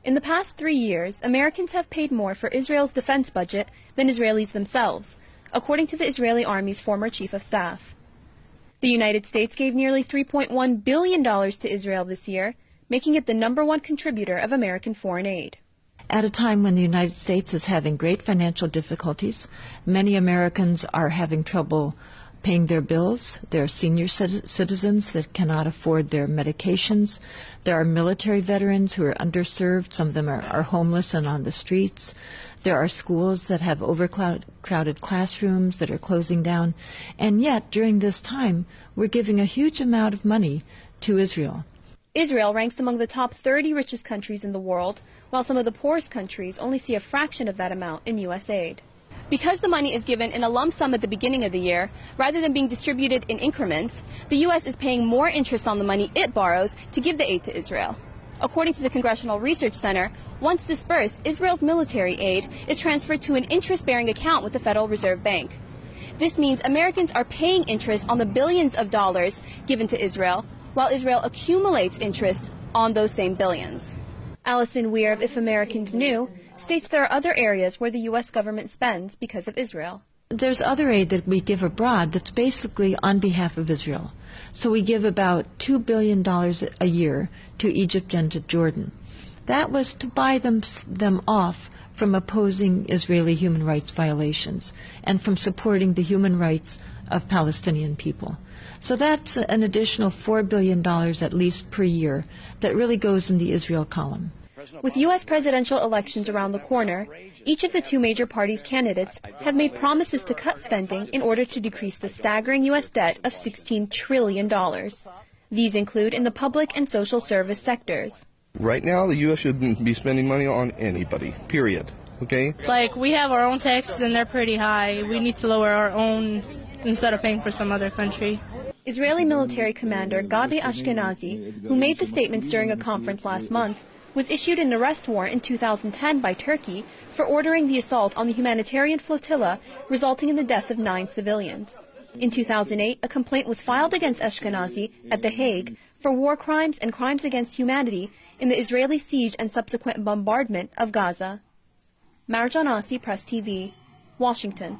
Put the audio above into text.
In the past 3 years, Americans have paid more for Israel's defense budget than Israelis themselves, according to the Israeli Army's former chief of staff. The United States gave nearly $3.1 billion to Israel this year, making it the #1 contributor of American foreign aid. At a time when the United States is having great financial difficulties, many Americans are having trouble paying their bills. There are senior citizens that cannot afford their medications. There are military veterans who are underserved. Some of them are homeless and on the streets. There are schools that have overcrowded classrooms that are closing down. And yet, during this time, we're giving a huge amount of money to Israel. Israel ranks among the top 30 richest countries in the world, while some of the poorest countries only see a fraction of that amount in U.S. aid. Because the money is given in a lump sum at the beginning of the year, rather than being distributed in increments, the U.S. is paying more interest on the money it borrows to give the aid to Israel. According to the Congressional Research Center, once dispersed, Israel's military aid is transferred to an interest-bearing account with the Federal Reserve Bank. This means Americans are paying interest on the billions of dollars given to Israel, while Israel accumulates interest on those same billions. Allison Weir of If Americans Knew states there are other areas where the U.S. government spends because of Israel. There's other aid that we give abroad that's basically on behalf of Israel. So we give about $2 billion a year to Egypt and to Jordan. That was to buy them off from opposing Israeli human rights violations and from supporting the human rights of Palestinian people. So that's an additional $4 billion at least per year that really goes in the Israel column. With U.S. presidential elections around the corner, each of the two major parties' candidates have made promises to cut spending in order to decrease the staggering U.S. debt of $16 trillion. These include in the public and social service sectors. Right now, the U.S. shouldn't be spending money on anybody, period. Okay? Like, we have our own taxes and they're pretty high. We need to lower our own instead of paying for some other country. Israeli military commander Gabi Ashkenazi, who made the statements during a conference last month, was issued an arrest warrant in 2010 by Turkey for ordering the assault on the humanitarian flotilla, resulting in the death of 9 civilians. In 2008, a complaint was filed against Ashkenazi at The Hague for war crimes and crimes against humanity in the Israeli siege and subsequent bombardment of Gaza. Marjan Asi, Press TV, Washington.